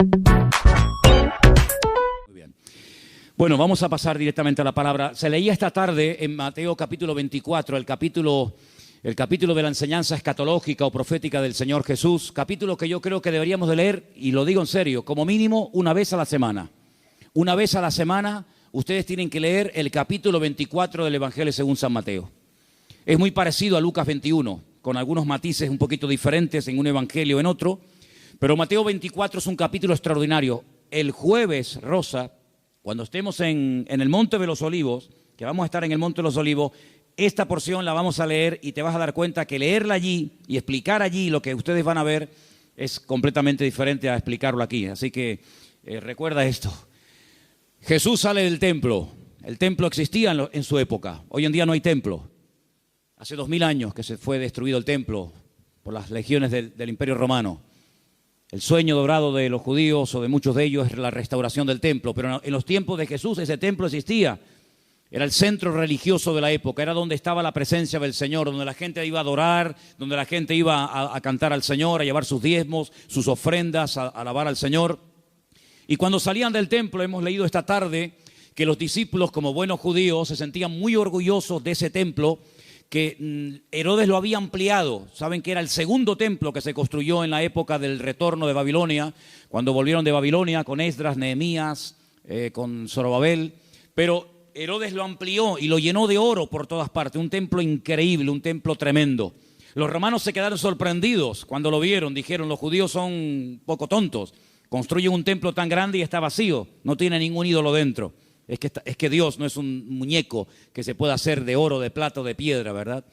Muy bien. Bueno, vamos a pasar directamente a la palabra. Se leía esta tarde en Mateo capítulo 24, el capítulo de la enseñanza escatológica o profética del Señor Jesús, capítulo que yo creo que deberíamos de leer, y lo digo en serio, como mínimo una vez a la semana. Una vez a la semana ustedes tienen que leer el capítulo 24 del Evangelio según San Mateo. Es muy parecido a Lucas 21, con algunos matices un poquito diferentes en un evangelio o en otro, pero Mateo 24 es un capítulo extraordinario. El jueves, Rosa, cuando estemos en el Monte de los Olivos, que vamos a estar en el Monte de los Olivos, esta porción la vamos a leer y te vas a dar cuenta que leerla allí y explicar allí lo que ustedes van a ver es completamente diferente a explicarlo aquí. Así que recuerda esto. Jesús sale del templo. El templo existía en su época. Hoy en día no hay templo. Hace 2000 años que se fue destruido el templo por las legiones del Imperio Romano. El sueño dorado de los judíos o de muchos de ellos es la restauración del templo. Pero en los tiempos de Jesús ese templo existía. Era el centro religioso de la época, era donde estaba la presencia del Señor, donde la gente iba a adorar, donde la gente iba a cantar al Señor, a llevar sus diezmos, sus ofrendas, a alabar al Señor. Y cuando salían del templo, hemos leído esta tarde que los discípulos, como buenos judíos, se sentían muy orgullosos de ese templo, que Herodes lo había ampliado. Saben que era el segundo templo que se construyó en la época del retorno de Babilonia, cuando volvieron de Babilonia con Esdras, Nehemías, con Zorobabel, pero Herodes lo amplió y lo llenó de oro por todas partes, un templo increíble, un templo tremendo. Los romanos se quedaron sorprendidos cuando lo vieron, dijeron, los judíos son un poco tontos, construyen un templo tan grande y está vacío, no tiene ningún ídolo dentro. Es que Dios no es un muñeco que se pueda hacer de oro, de plata o de piedra, ¿verdad?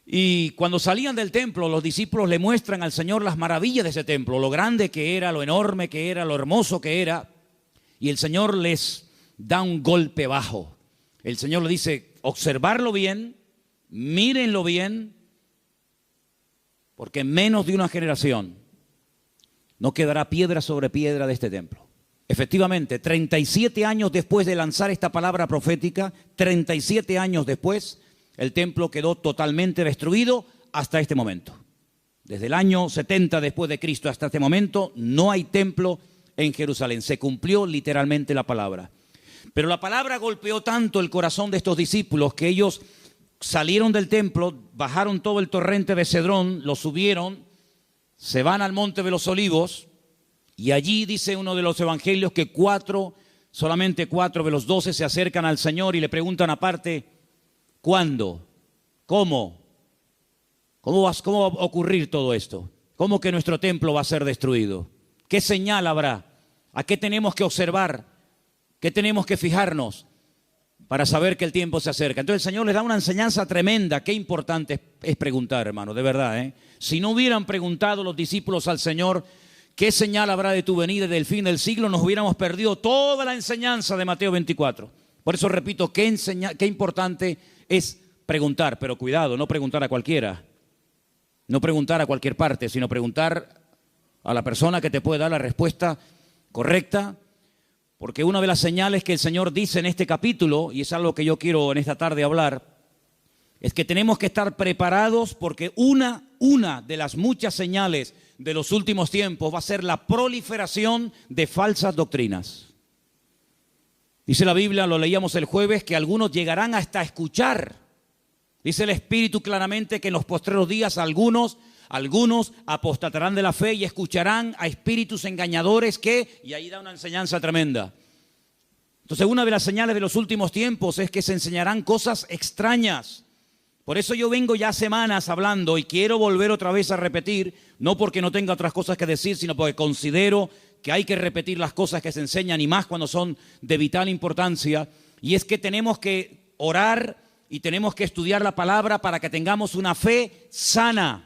Y cuando salían del templo, los discípulos le muestran al Señor las maravillas de ese templo, lo grande que era, lo enorme que era, lo hermoso que era, y el Señor les da un golpe bajo. El Señor le dice, observarlo bien, mírenlo bien, porque en menos de una generación no quedará piedra sobre piedra de este templo. Efectivamente, 37 años después de lanzar esta palabra profética, 37 años después, el templo quedó totalmente destruido hasta este momento. Desde el año 70 después de Cristo hasta este momento, no hay templo en Jerusalén. Se cumplió literalmente la palabra. Pero la palabra golpeó tanto el corazón de estos discípulos que ellos salieron del templo, bajaron todo el torrente de Cedrón, lo subieron, se van al Monte de los Olivos y allí dice uno de los evangelios que solamente 4 de los 12 se acercan al Señor y le preguntan aparte, ¿cuándo? ¿Cómo? ¿Cómo va a ocurrir todo esto? ¿Cómo que nuestro templo va a ser destruido? ¿Qué señal habrá? ¿A qué tenemos que observar? ¿Qué tenemos que fijarnos para saber que el tiempo se acerca? Entonces el Señor les da una enseñanza tremenda. Qué importante es preguntar, hermano, de verdad, ¿eh? Si no hubieran preguntado los discípulos al Señor, ¿qué señal habrá de tu venida y del fin del siglo? Nos hubiéramos perdido toda la enseñanza de Mateo 24. Por eso repito, qué importante es preguntar. Pero cuidado, no preguntar a cualquiera. No preguntar a cualquier parte, sino preguntar a la persona que te puede dar la respuesta correcta. Porque una de las señales que el Señor dice en este capítulo, y es algo que yo quiero en esta tarde hablar, es que tenemos que estar preparados porque una de las muchas señales de los últimos tiempos va a ser la proliferación de falsas doctrinas. Dice la Biblia, lo leíamos el jueves, que algunos llegarán hasta escuchar. Dice el Espíritu claramente que en los postreros días algunos apostatarán de la fe y escucharán a espíritus engañadores y ahí da una enseñanza tremenda. Entonces, una de las señales de los últimos tiempos es que se enseñarán cosas extrañas. Por eso yo vengo ya semanas hablando y quiero volver otra vez a repetir, no porque no tenga otras cosas que decir, sino porque considero que hay que repetir las cosas que se enseñan y más cuando son de vital importancia. Y es que tenemos que orar y tenemos que estudiar la palabra para que tengamos una fe sana.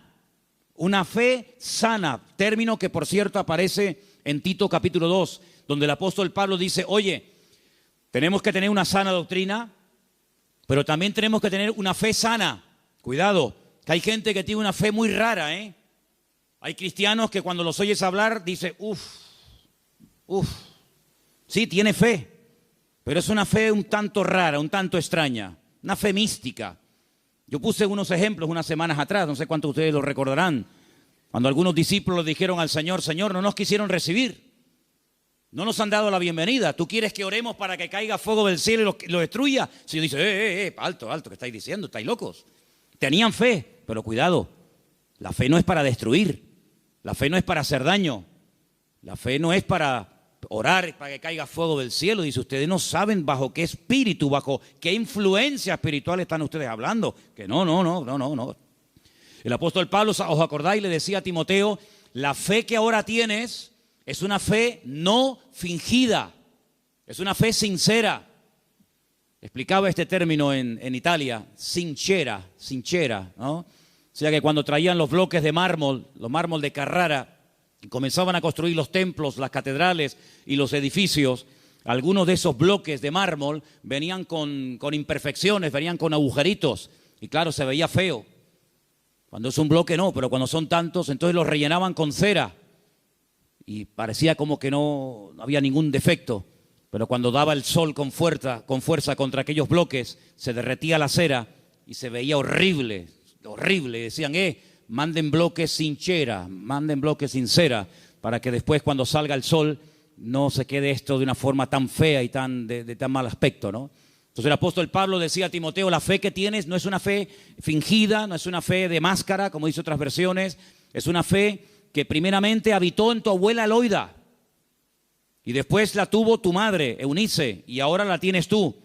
Una fe sana, término que por cierto aparece en Tito capítulo 2, donde el apóstol Pablo dice, oye, tenemos que tener una sana doctrina, pero también tenemos que tener una fe sana. Cuidado, que hay gente que tiene una fe muy rara, ¿eh? Hay cristianos que cuando los oyes hablar, dice, sí, tiene fe, pero es una fe un tanto rara, un tanto extraña, una fe mística. Yo puse unos ejemplos unas semanas atrás, no sé cuántos de ustedes lo recordarán, cuando algunos discípulos dijeron al Señor, Señor, no nos quisieron recibir. No nos han dado la bienvenida. ¿Tú quieres que oremos para que caiga fuego del cielo y lo destruya? Si yo dice, alto, ¿qué estáis diciendo? ¿Estáis locos? Tenían fe, pero cuidado, la fe no es para destruir, la fe no es para hacer daño, la fe no es para orar para que caiga fuego del cielo. Dice, ustedes no saben bajo qué espíritu, bajo qué influencia espiritual están ustedes hablando. Que no. El apóstol Pablo, ¿os acordáis? Le decía a Timoteo, la fe que ahora tienes es una fe no fingida, es una fe sincera. Explicaba este término en Italia, sincera, ¿no? O sea que cuando traían los bloques de mármol, los mármol de Carrara, y comenzaban a construir los templos, las catedrales y los edificios, algunos de esos bloques de mármol venían con imperfecciones, venían con agujeritos, y claro, se veía feo. Cuando es un bloque no, pero cuando son tantos, entonces los rellenaban con cera, y parecía como que no había ningún defecto. Pero cuando daba el sol con fuerza contra aquellos bloques, se derretía la cera y se veía horrible. Decían, manden bloques sin cera, manden bloques sin cera, para que después cuando salga el sol no se quede esto de una forma tan fea y de tan mal aspecto, ¿no? Entonces el apóstol Pablo decía a Timoteo, la fe que tienes no es una fe fingida, no es una fe de máscara, como dice otras versiones, es una fe que primeramente habitó en tu abuela Loida, y después la tuvo tu madre, Eunice, y ahora la tienes tú.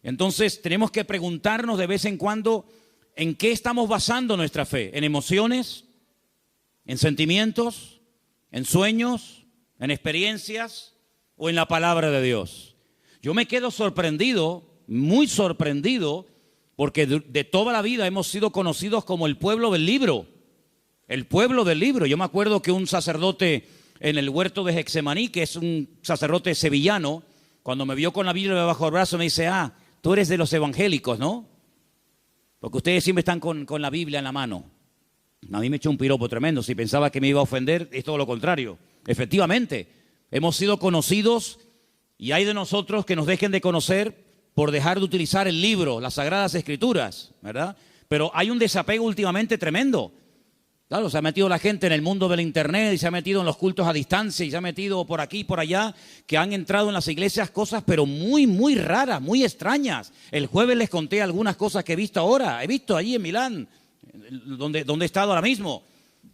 Entonces tenemos que preguntarnos de vez en cuando en qué estamos basando nuestra fe. ¿En emociones? ¿En sentimientos? ¿En sueños? ¿En experiencias? ¿O en la palabra de Dios? Yo me quedo sorprendido, muy sorprendido, porque de toda la vida hemos sido conocidos como el pueblo del libro. El pueblo del libro. Yo me acuerdo que un sacerdote en el huerto de Getsemaní, que es un sacerdote sevillano, cuando me vio con la Biblia bajo el brazo me dice, tú eres de los evangélicos, ¿no? Porque ustedes siempre están con la Biblia en la mano. A mí me echó un piropo tremendo. Si pensaba que me iba a ofender, es todo lo contrario. Efectivamente, hemos sido conocidos y hay de nosotros que nos dejen de conocer por dejar de utilizar el libro, las Sagradas Escrituras, ¿verdad? Pero hay un desapego últimamente tremendo. Claro, se ha metido la gente en el mundo del internet y se ha metido en los cultos a distancia y se ha metido por aquí y por allá, que han entrado en las iglesias cosas pero muy, muy raras, muy extrañas. El jueves les conté algunas cosas que he visto ahora. He visto allí en Milán, donde he estado ahora mismo.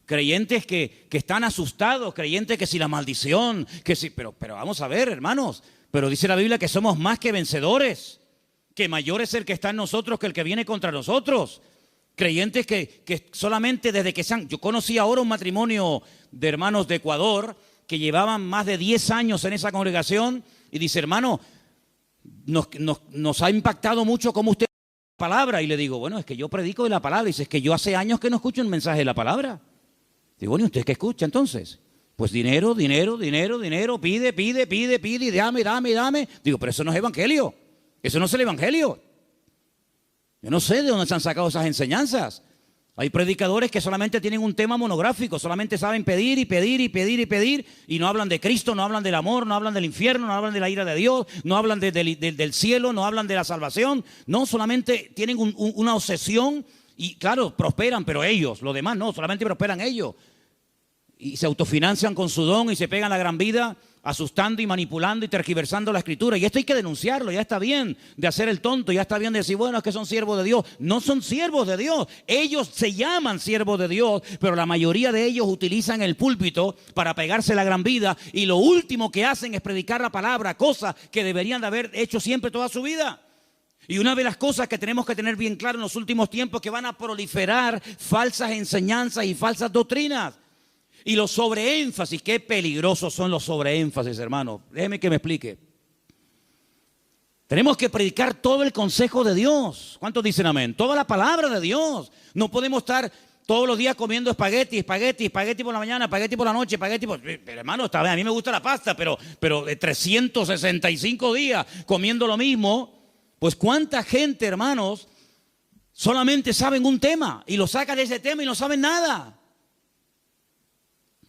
Creyentes que están asustados, creyentes que si la maldición, que si... Pero vamos a ver, hermanos, pero dice la Biblia que somos más que vencedores, que mayor es el que está en nosotros que el que viene contra nosotros. Creyentes que solamente desde que yo conocí ahora un matrimonio de hermanos de Ecuador que llevaban más de 10 años en esa congregación y dice, hermano, nos ha impactado mucho cómo usted la palabra. Y le digo, bueno, es que yo predico de la palabra. Y dice, es que yo hace años que no escucho un mensaje de la palabra. Digo, bueno, ¿y usted qué escucha entonces? Pues dinero, pide, y dame. Digo, pero eso no es evangelio, eso no es el evangelio. Yo no sé de dónde se han sacado esas enseñanzas. Hay predicadores que solamente tienen un tema monográfico, solamente saben pedir y no hablan de Cristo, no hablan del amor, no hablan del infierno, no hablan de la ira de Dios, no hablan del cielo, no hablan de la salvación. No, solamente tienen una obsesión y claro, prosperan, pero ellos, los demás no, solamente prosperan ellos. Y se autofinancian con su don y se pegan la gran vida asustando y manipulando y tergiversando la escritura. Y esto hay que denunciarlo. Ya está bien de hacer el tonto, ya está bien de decir, bueno, es que son siervos de Dios. No son siervos de Dios. Ellos se llaman siervos de Dios, pero la mayoría de ellos utilizan el púlpito para pegarse la gran vida y lo último que hacen es predicar la palabra, cosa que deberían de haber hecho siempre toda su vida. Y una de las cosas que tenemos que tener bien claro en los últimos tiempos es que van a proliferar falsas enseñanzas y falsas doctrinas. Y los sobreénfasis, qué peligrosos son los sobreénfasis, hermano. Déjeme que me explique. Tenemos que predicar todo el consejo de Dios. ¿Cuántos dicen amén? Toda la palabra de Dios. No podemos estar todos los días comiendo espagueti por la mañana, espagueti por la noche, Pero hermano, está bien, a mí me gusta la pasta, pero de 365 días comiendo lo mismo. Pues cuánta gente, hermanos, solamente saben un tema y lo sacan de ese tema y no saben nada.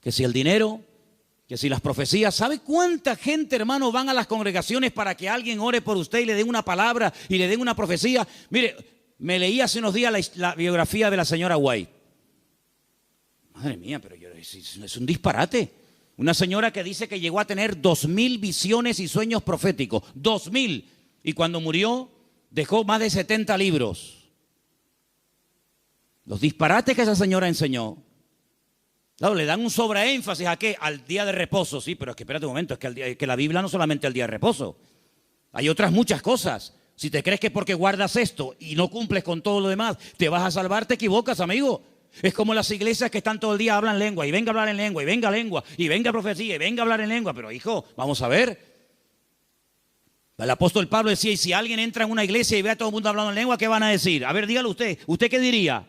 Que si el dinero, que si las profecías. ¿Sabe cuánta gente, hermano, van a las congregaciones para que alguien ore por usted y le den una palabra y le den una profecía? Mire, me leí hace unos días la biografía de la señora White. Madre mía, pero es un disparate. Una señora que dice que llegó a tener 2000 visiones y sueños proféticos. 2000. Y cuando murió, dejó más de 70 libros. Los disparates que esa señora enseñó. Claro, le dan un sobreénfasis ¿a qué? Al día de reposo. Sí, pero es que espérate un momento, es que la Biblia no solamente el día de reposo. Hay otras muchas cosas. Si te crees que porque guardas esto y no cumples con todo lo demás, te vas a salvar, te equivocas, amigo. Es como las iglesias que están todo el día hablan lengua, y venga a hablar en lengua, y venga lengua, y venga profecía, y venga a hablar en lengua. Pero hijo, vamos a ver. El apóstol Pablo decía, y si alguien entra en una iglesia y ve a todo el mundo hablando en lengua, ¿qué van a decir? A ver, dígalo usted. ¿Usted qué diría?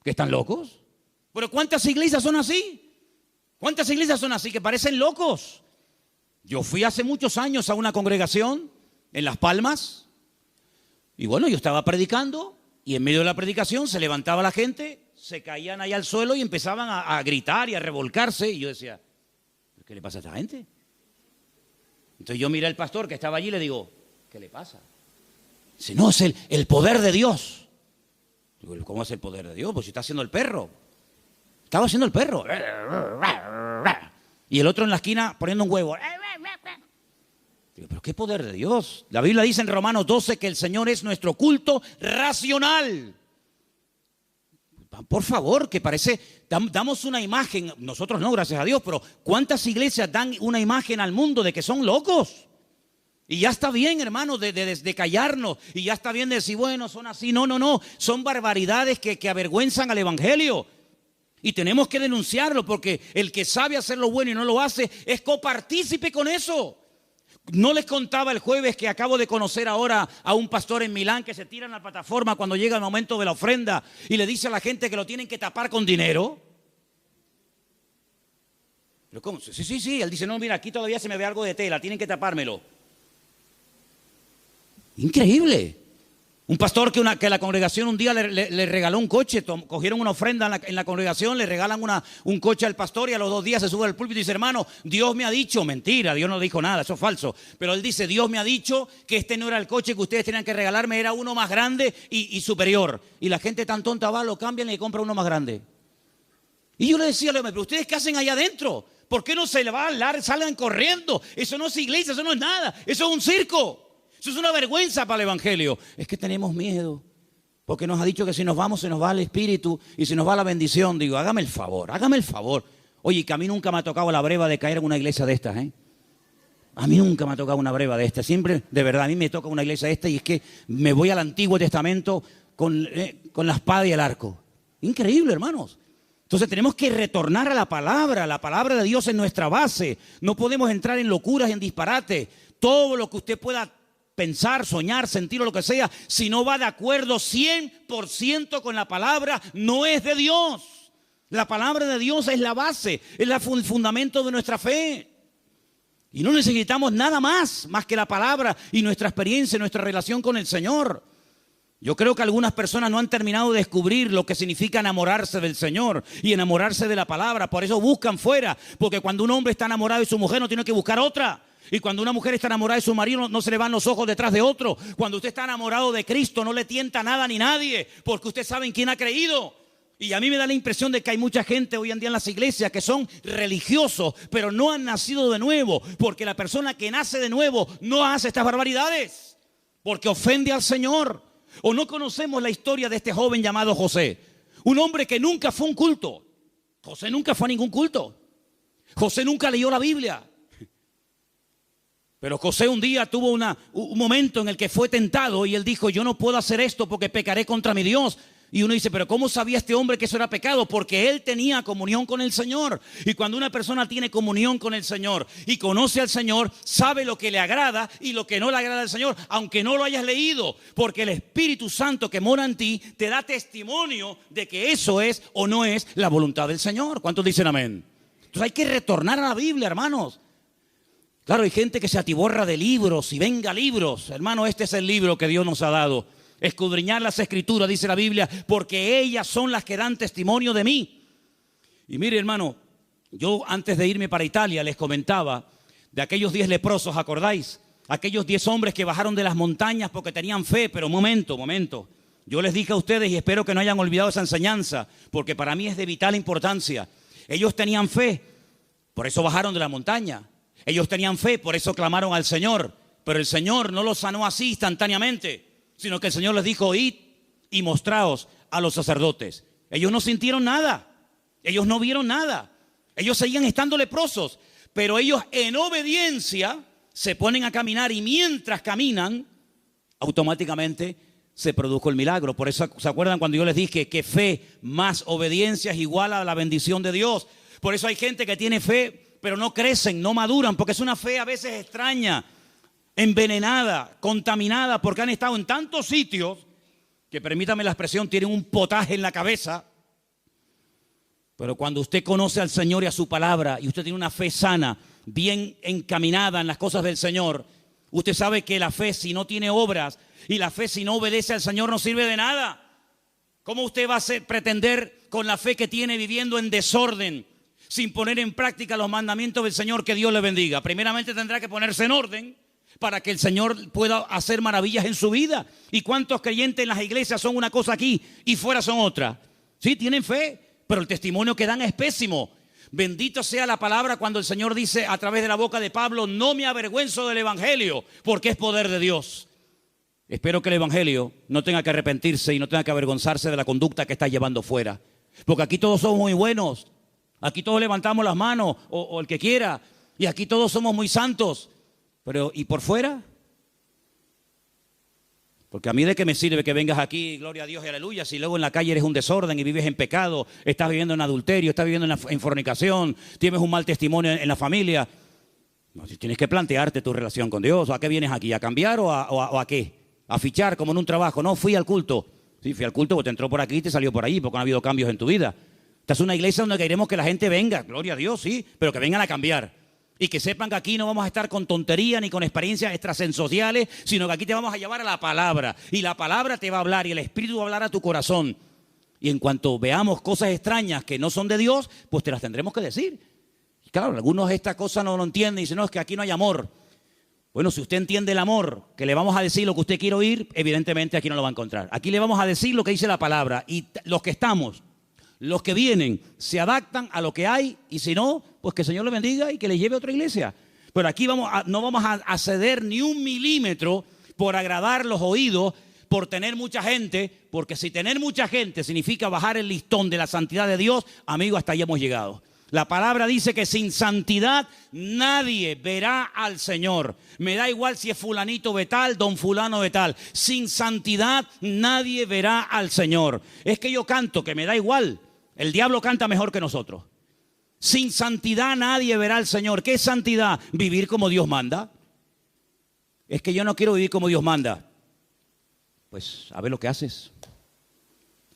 ¿Que están locos? Pero ¿cuántas iglesias son así? ¿Cuántas iglesias son así que parecen locos? Yo fui hace muchos años a una congregación en Las Palmas. Y bueno, yo estaba predicando y en medio de la predicación se levantaba la gente, se caían ahí al suelo y empezaban a gritar y a revolcarse. Y yo decía, ¿qué le pasa a esta gente? Entonces yo miré al pastor que estaba allí y le digo, ¿qué le pasa? Dice, no, es el poder de Dios. Digo, ¿cómo es el poder de Dios? Pues si está haciendo el perro. Estaba haciendo el perro. Y el otro en la esquina poniendo un huevo. Digo, ¿pero qué poder de Dios? La Biblia dice en Romanos 12 que el Señor es nuestro culto racional. Por favor, que parece, damos una imagen, nosotros no, gracias a Dios, pero ¿cuántas iglesias dan una imagen al mundo de que son locos? Y ya está bien, hermano, de callarnos, y ya está bien de decir, bueno, son así. No, son barbaridades que avergüenzan al evangelio. Y tenemos que denunciarlo, porque el que sabe hacer lo bueno y no lo hace, es copartícipe con eso. No les contaba el jueves que acabo de conocer ahora a un pastor en Milán que se tira en la plataforma cuando llega el momento de la ofrenda y le dice a la gente que lo tienen que tapar con dinero. ¿Pero cómo? Sí. Él dice, no, mira, aquí todavía se me ve algo de tela, tienen que tapármelo. Increíble. Un pastor que la congregación un día le regaló un coche, cogieron una ofrenda en la congregación, le regalan un coche al pastor y a los 2 días se sube al púlpito y dice, hermano, Dios me ha dicho, mentira, Dios no dijo nada, eso es falso, pero él dice, Dios me ha dicho que este no era el coche que ustedes tenían que regalarme, era uno más grande y superior. Y la gente tan tonta va, lo cambian y le compra uno más grande. Y yo le decía, pero ¿ustedes qué hacen allá adentro? ¿Por qué no se le va a hablar, salgan corriendo? Eso no es iglesia, eso no es nada, eso es un circo. Eso es una vergüenza para el evangelio. Es que tenemos miedo, porque nos ha dicho que si nos vamos se nos va el espíritu y se nos va la bendición. Digo, hágame el favor. Oye, que a mí nunca me ha tocado la breva de caer en una iglesia de estas, ¿eh? A mí nunca me ha tocado una breva de estas. Siempre, de verdad, a mí me toca una iglesia de estas y es que me voy al Antiguo Testamento con la espada y el arco. Increíble, hermanos. Entonces tenemos que retornar a la palabra de Dios es nuestra base. No podemos entrar en locuras, en disparates. Todo lo que usted pueda pensar, soñar, sentir o lo que sea, si no va de acuerdo 100% con la palabra, no es de Dios. La palabra de Dios es la base, es el fundamento de nuestra fe. Y no necesitamos nada más que la palabra y nuestra experiencia, nuestra relación con el Señor. Yo creo que algunas personas no han terminado de descubrir lo que significa enamorarse del Señor y enamorarse de la palabra. Por eso buscan fuera, porque cuando un hombre está enamorado de su mujer no tiene que buscar otra. Y cuando una mujer está enamorada de su marido, no se le van los ojos detrás de otro. Cuando usted está enamorado de Cristo, no le tienta nada ni nadie, porque usted sabe en quién ha creído. Y a mí me da la impresión de que hay mucha gente hoy en día en las iglesias que son religiosos, pero no han nacido de nuevo, porque la persona que nace de nuevo no hace estas barbaridades, porque ofende al Señor. O no conocemos la historia de este joven llamado José, un hombre que nunca fue a un culto. José nunca fue a ningún culto. José nunca leyó la Biblia. Pero José un día tuvo un momento en el que fue tentado y él dijo, yo no puedo hacer esto porque pecaré contra mi Dios. Y uno dice, pero ¿cómo sabía este hombre que eso era pecado? Porque él tenía comunión con el Señor. Y cuando una persona tiene comunión con el Señor y conoce al Señor, sabe lo que le agrada y lo que no le agrada al Señor, aunque no lo hayas leído. Porque el Espíritu Santo que mora en ti te da testimonio de que eso es o no es la voluntad del Señor. ¿Cuántos dicen amén? Entonces hay que retornar a la Biblia, hermanos. Claro, hay gente que se atiborra de libros y venga libros. Hermano, este es el libro que Dios nos ha dado. Escudriñar las Escrituras, dice la Biblia, porque ellas son las que dan testimonio de mí. Y mire, hermano, yo antes de irme para Italia les comentaba de aquellos 10 leprosos, ¿acordáis? Aquellos 10 hombres que bajaron de las montañas porque tenían fe, pero momento. Yo les dije a ustedes y espero que no hayan olvidado esa enseñanza, porque para mí es de vital importancia. Ellos tenían fe. Por eso bajaron de la montaña. Ellos tenían fe, por eso clamaron al Señor. Pero el Señor no los sanó así instantáneamente, sino que el Señor les dijo, id y mostraos a los sacerdotes. Ellos no sintieron nada. Ellos no vieron nada. Ellos seguían estando leprosos. Pero ellos en obediencia se ponen a caminar y mientras caminan, automáticamente se produjo el milagro. Por eso, ¿se acuerdan cuando yo les dije que fe más obediencia es igual a la bendición de Dios? Por eso hay gente que tiene fe, pero no crecen, no maduran, porque es una fe a veces extraña, envenenada, contaminada, porque han estado en tantos sitios que, permítame la expresión, tienen un potaje en la cabeza. Pero cuando usted conoce al Señor y a su palabra, y usted tiene una fe sana, bien encaminada en las cosas del Señor, usted sabe que la fe, si no tiene obras, y la fe, si no obedece al Señor, no sirve de nada. ¿Cómo usted va a pretender con la fe que tiene viviendo en desorden, sin poner en práctica los mandamientos del Señor? Que Dios le bendiga. Primeramente tendrá que ponerse en orden para que el Señor pueda hacer maravillas en su vida. ¿Y cuántos creyentes en las iglesias son una cosa aquí y fuera son otra? Sí, tienen fe, pero el testimonio que dan es pésimo. Bendito sea la palabra cuando el Señor dice a través de la boca de Pablo, no me avergüenzo del evangelio, porque es poder de Dios. Espero que el evangelio no tenga que arrepentirse y no tenga que avergonzarse de la conducta que está llevando fuera. Porque aquí todos somos muy buenos, aquí todos levantamos las manos, o el que quiera, y aquí todos somos muy santos. Pero, ¿y por fuera? Porque a mí de qué me sirve que vengas aquí, gloria a Dios y aleluya, si luego en la calle eres un desorden y vives en pecado, estás viviendo en adulterio, estás viviendo en fornicación, tienes un mal testimonio en la familia. No, tienes que plantearte tu relación con Dios. ¿A qué vienes aquí? ¿A cambiar o a qué? ¿A fichar como en un trabajo? No, fui al culto. Sí, fui al culto porque te entró por aquí y te salió por allí, porque no ha habido cambios en tu vida. Esta es una iglesia donde queremos que la gente venga, gloria a Dios, sí, pero que vengan a cambiar. Y que sepan que aquí no vamos a estar con tontería ni con experiencias extrasensoriales, sino que aquí te vamos a llevar a la palabra. Y la palabra te va a hablar y el Espíritu va a hablar a tu corazón. Y en cuanto veamos cosas extrañas que no son de Dios, pues te las tendremos que decir. Y claro, algunos esta cosa no lo entienden y dicen, no, es que aquí no hay amor. Bueno, si usted entiende el amor, que le vamos a decir lo que usted quiere oír, evidentemente aquí no lo va a encontrar. Aquí le vamos a decir lo que dice la palabra. Y los que estamos, los que vienen, se adaptan a lo que hay, y si no, pues que el Señor le bendiga y que le lleve a otra iglesia. Pero aquí no vamos a ceder ni un milímetro por agradar los oídos, por tener mucha gente, porque si tener mucha gente significa bajar el listón de la santidad de Dios, amigo, hasta ahí hemos llegado. La palabra dice que sin santidad nadie verá al Señor. Me da igual si es fulanito de tal, don fulano de tal. Sin santidad nadie verá al Señor. Es que yo canto, que me da igual. El diablo canta mejor que nosotros. Sin santidad nadie verá al Señor. ¿Qué es santidad? Vivir como Dios manda. Es que yo no quiero vivir como Dios manda. Pues a ver lo que haces.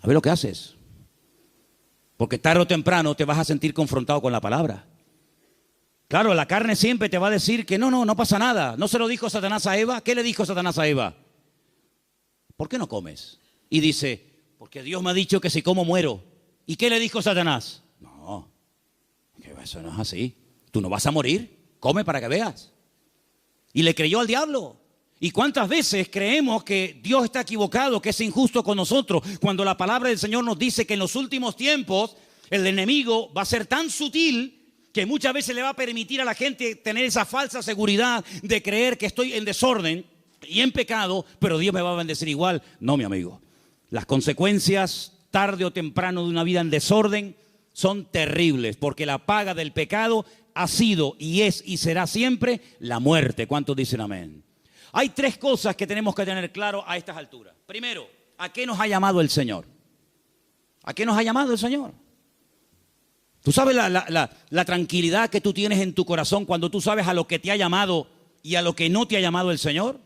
A ver lo que haces. Porque tarde o temprano te vas a sentir confrontado con la palabra. Claro, la carne siempre te va a decir que no pasa nada. ¿No se lo dijo Satanás a Eva? ¿Qué le dijo Satanás a Eva? ¿Por qué no comes? Y dice, porque Dios me ha dicho que si como muero. ¿Y qué le dijo Satanás? No, que eso no es así. Tú no vas a morir, come para que veas. Y le creyó al diablo. ¿Y cuántas veces creemos que Dios está equivocado, que es injusto con nosotros, cuando la palabra del Señor nos dice que en los últimos tiempos el enemigo va a ser tan sutil que muchas veces le va a permitir a la gente tener esa falsa seguridad de creer que estoy en desorden y en pecado, pero Dios me va a bendecir igual? No, mi amigo. Las consecuencias tarde o temprano de una vida en desorden son terribles, porque la paga del pecado ha sido y es y será siempre la muerte. ¿Cuántos dicen amén? Hay tres cosas que tenemos que tener claro a estas alturas. Primero, ¿a qué nos ha llamado el Señor? ¿A qué nos ha llamado el Señor? ¿Tú sabes la tranquilidad que tú tienes en tu corazón cuando tú sabes a lo que te ha llamado y a lo que no te ha llamado el Señor?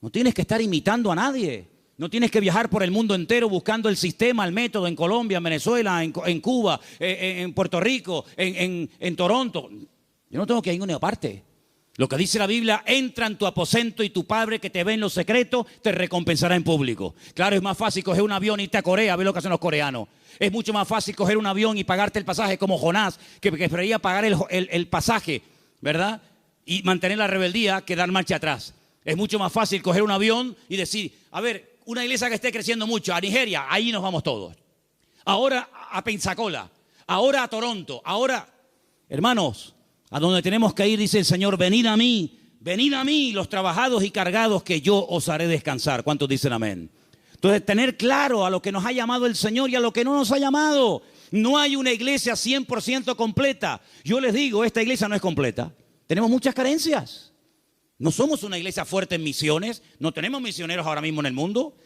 No tienes que estar imitando a nadie. No tienes que viajar por el mundo entero buscando el sistema, el método en Colombia, en Venezuela, en Cuba, en Puerto Rico, en Toronto. Yo no tengo que ir a ninguna parte. Lo que dice la Biblia, entra en tu aposento y tu Padre que te ve en lo secreto te recompensará en público. Claro, es más fácil coger un avión y irte a Corea a ver lo que hacen los coreanos. Es mucho más fácil coger un avión y pagarte el pasaje como Jonás, que prefería pagar el pasaje, ¿verdad? Y mantener la rebeldía que dar marcha atrás. Es mucho más fácil coger un avión y decir, a ver, una iglesia que esté creciendo mucho, a Nigeria, ahí nos vamos todos. Ahora a Pensacola, ahora a Toronto, ahora... Hermanos, a donde tenemos que ir, dice el Señor, venid a mí, los trabajados y cargados, que yo os haré descansar. ¿Cuántos dicen amén? Entonces, tener claro a lo que nos ha llamado el Señor y a lo que no nos ha llamado. No hay una iglesia 100% completa. Yo les digo, esta iglesia no es completa. Tenemos muchas carencias. No somos una iglesia fuerte en misiones. No tenemos misioneros ahora mismo en el mundo.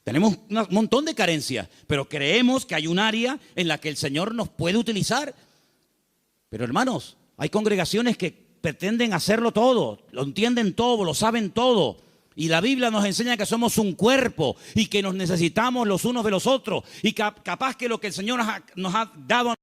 Tenemos un montón de carencias. Pero creemos que hay un área en la que el Señor nos puede utilizar. Pero hermanos, hay congregaciones que pretenden hacerlo todo. Lo entienden todo, lo saben todo. Y la Biblia nos enseña que somos un cuerpo y que nos necesitamos los unos de los otros. Y capaz que lo que el Señor nos ha dado,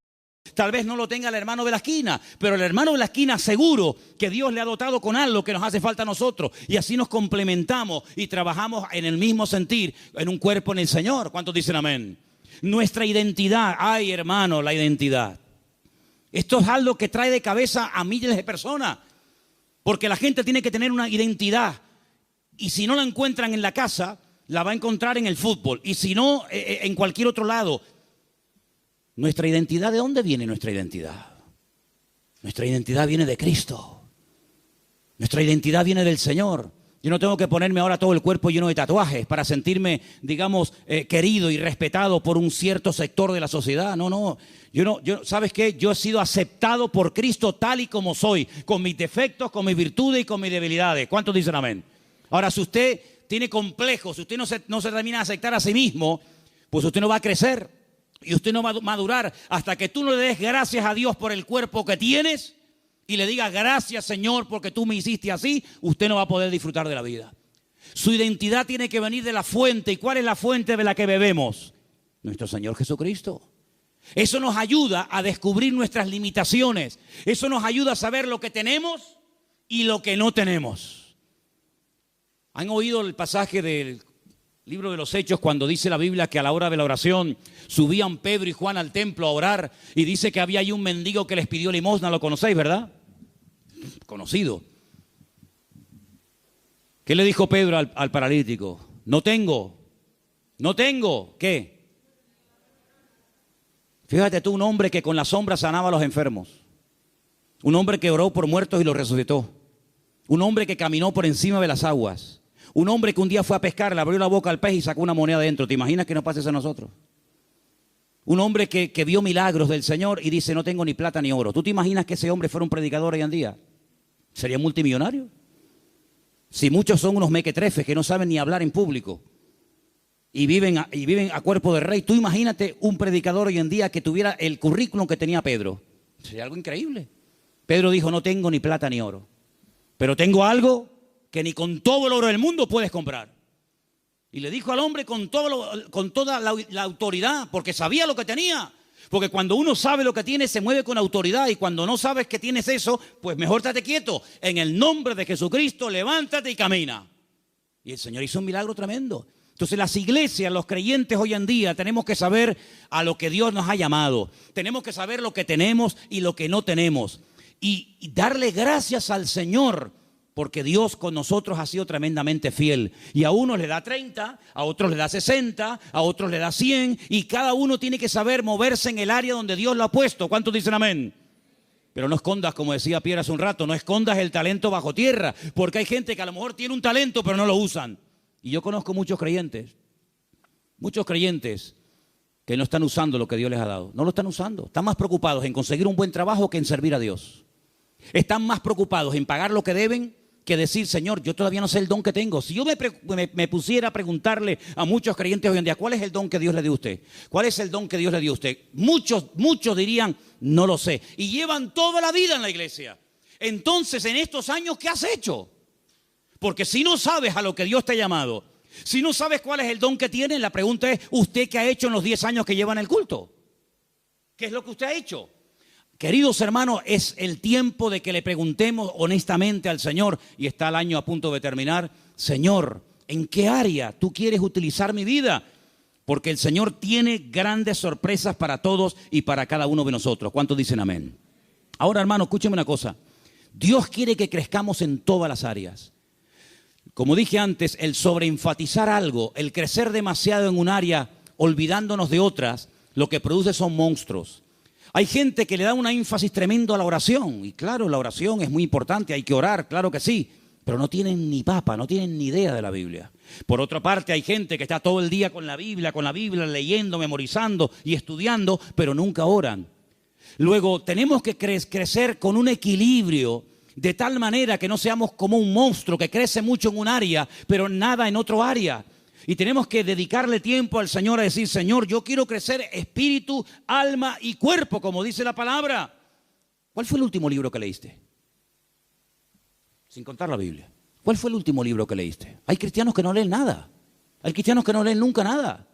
tal vez no lo tenga el hermano de la esquina, pero el hermano de la esquina seguro que Dios le ha dotado con algo que nos hace falta a nosotros. Y así nos complementamos y trabajamos en el mismo sentir, en un cuerpo en el Señor. ¿Cuántos dicen amén? Nuestra identidad, ay hermano, la identidad. Esto es algo que trae de cabeza a miles de personas. Porque la gente tiene que tener una identidad. Y si no la encuentran en la casa, la va a encontrar en el fútbol. Y si no, en cualquier otro lado. ¿Nuestra identidad? ¿De dónde viene nuestra identidad? Nuestra identidad viene de Cristo. Nuestra identidad viene del Señor. Yo no tengo que ponerme ahora todo el cuerpo lleno de tatuajes para sentirme, digamos, querido y respetado por un cierto sector de la sociedad. No. ¿Sabes qué? Yo he sido aceptado por Cristo tal y como soy, con mis defectos, con mis virtudes y con mis debilidades. ¿Cuántos dicen amén? Ahora, si usted tiene complejos, si usted no se termina de aceptar a sí mismo, pues usted no va a crecer y usted no va a madurar hasta que tú no le des gracias a Dios por el cuerpo que tienes y le digas gracias, Señor, porque tú me hiciste así. Usted no va a poder disfrutar de la vida. Su identidad tiene que venir de la fuente. ¿Y cuál es la fuente de la que bebemos? Nuestro Señor Jesucristo. Eso nos ayuda a descubrir nuestras limitaciones. Eso nos ayuda a saber lo que tenemos y lo que no tenemos. ¿Han oído el pasaje del libro de los Hechos cuando dice la Biblia que a la hora de la oración subían Pedro y Juan al templo a orar y dice que había ahí un mendigo que les pidió limosna? Lo conocéis, ¿verdad? Conocido. ¿Qué le dijo Pedro al paralítico? No tengo. ¿Qué? Fíjate tú, un hombre que con la sombra sanaba a los enfermos. Un hombre que oró por muertos y los resucitó. Un hombre que caminó por encima de las aguas. Un hombre que un día fue a pescar, le abrió la boca al pez y sacó una moneda dentro. ¿Te imaginas que nos pase eso a nosotros? Un hombre que vio milagros del Señor y dice, no tengo ni plata ni oro. ¿Tú te imaginas que ese hombre fuera un predicador hoy en día? ¿Sería multimillonario? Si muchos son unos mequetrefes que no saben ni hablar en público y viven a cuerpo de rey, tú imagínate un predicador hoy en día que tuviera el currículum que tenía Pedro. Sería algo increíble. Pedro dijo, no tengo ni plata ni oro, pero tengo algo que ni con todo el oro del mundo puedes comprar. Y le dijo al hombre con toda la autoridad, porque sabía lo que tenía. Porque cuando uno sabe lo que tiene, se mueve con autoridad. Y cuando no sabes que tienes eso, pues mejor estate quieto. En el nombre de Jesucristo, levántate y camina. Y el Señor hizo un milagro tremendo. Entonces las iglesias, los creyentes hoy en día, tenemos que saber a lo que Dios nos ha llamado. Tenemos que saber lo que tenemos y lo que no tenemos. Y darle gracias al Señor, porque Dios con nosotros ha sido tremendamente fiel. Y a unos le da 30, a otros le da 60, a otros le da 100. Y cada uno tiene que saber moverse en el área donde Dios lo ha puesto. ¿Cuántos dicen amén? Pero no escondas, como decía Pierre hace un rato, no escondas el talento bajo tierra. Porque hay gente que a lo mejor tiene un talento, pero no lo usan. Y yo conozco muchos creyentes que no están usando lo que Dios les ha dado. No lo están usando. Están más preocupados en conseguir un buen trabajo que en servir a Dios. Están más preocupados en pagar lo que deben que decir, Señor, yo todavía no sé el don que tengo. Si yo me pusiera a preguntarle a muchos creyentes hoy en día, ¿cuál es el don que Dios le dio a usted? ¿Cuál es el don que Dios le dio a usted? Muchos dirían, no lo sé. Y llevan toda la vida en la iglesia. Entonces, en estos años, ¿qué has hecho? Porque si no sabes a lo que Dios te ha llamado, si no sabes cuál es el don que tienes, la pregunta es, ¿usted qué ha hecho en los 10 años que lleva en el culto? ¿Qué es lo que usted ha hecho? Queridos hermanos, es el tiempo de que le preguntemos honestamente al Señor, y está el año a punto de terminar, Señor, ¿en qué área tú quieres utilizar mi vida? Porque el Señor tiene grandes sorpresas para todos y para cada uno de nosotros. ¿Cuántos dicen amén? Ahora, hermano, escúcheme una cosa. Dios quiere que crezcamos en todas las áreas. Como dije antes, el sobreenfatizar algo, el crecer demasiado en un área, olvidándonos de otras, lo que produce son monstruos. Hay gente que le da un énfasis tremendo a la oración. Y claro, la oración es muy importante, hay que orar, claro que sí. Pero no tienen ni papa, no tienen ni idea de la Biblia. Por otra parte, hay gente que está todo el día con la Biblia, leyendo, memorizando y estudiando, pero nunca oran. Luego, tenemos que crecer con un equilibrio, de tal manera que no seamos como un monstruo que crece mucho en un área, pero nada en otro área. Y tenemos que dedicarle tiempo al Señor a decir, Señor, yo quiero crecer espíritu, alma y cuerpo, como dice la palabra. ¿Cuál fue el último libro que leíste? Sin contar la Biblia. ¿Cuál fue el último libro que leíste? Hay cristianos que no leen nada. Hay cristianos que no leen nunca nada.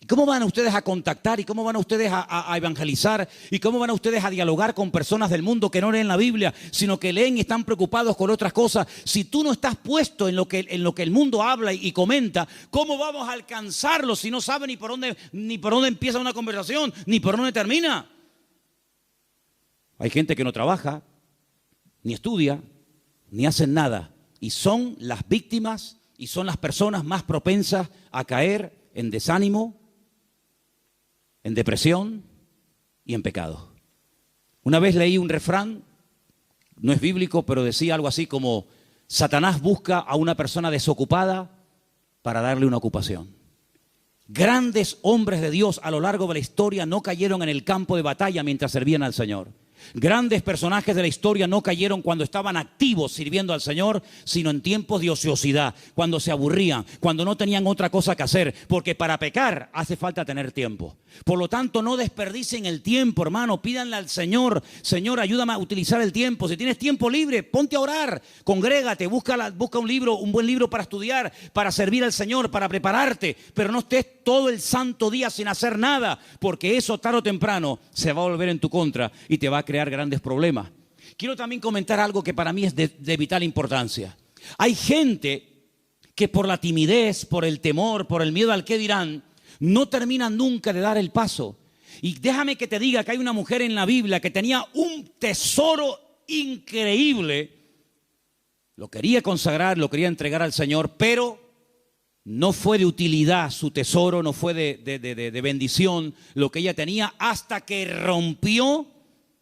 ¿Y cómo van ustedes a contactar? ¿Y cómo van ustedes a evangelizar? ¿Y cómo van ustedes a dialogar con personas del mundo que no leen la Biblia, sino que leen y están preocupados con otras cosas? Si tú no estás puesto en lo que el mundo habla y comenta, ¿cómo vamos a alcanzarlo si no sabe ni por dónde empieza una conversación, ni por dónde termina? Hay gente que no trabaja, ni estudia, ni hacen nada. Y son las víctimas y son las personas más propensas a caer en desánimo, en depresión y en pecado. Una vez leí un refrán, no es bíblico, pero decía algo así como: Satanás busca a una persona desocupada para darle una ocupación. Grandes hombres de Dios a lo largo de la historia no cayeron en el campo de batalla mientras servían al Señor. Grandes personajes de la historia no cayeron cuando estaban activos sirviendo al Señor, sino en tiempos de ociosidad, cuando se aburrían, cuando no tenían otra cosa que hacer, porque para pecar hace falta tener tiempo. Por lo tanto, no desperdicien el tiempo, hermano. Pídanle al Señor: Señor, ayúdame a utilizar el tiempo. Si tienes tiempo libre, ponte a orar, congrégate, busca un libro, un buen libro para estudiar, para servir al Señor, para prepararte, pero no estés todo el santo día sin hacer nada, porque eso tarde o temprano se va a volver en tu contra y te va a crear grandes problemas. Quiero también comentar algo que para mí es de vital importancia. Hay gente que por la timidez, por el temor, por el miedo al qué dirán, no terminan nunca de dar el paso. Y déjame que te diga que hay una mujer en la Biblia que tenía un tesoro increíble. Lo quería consagrar, lo quería entregar al Señor, pero no fue de utilidad su tesoro, no fue de bendición lo que ella tenía, hasta que rompió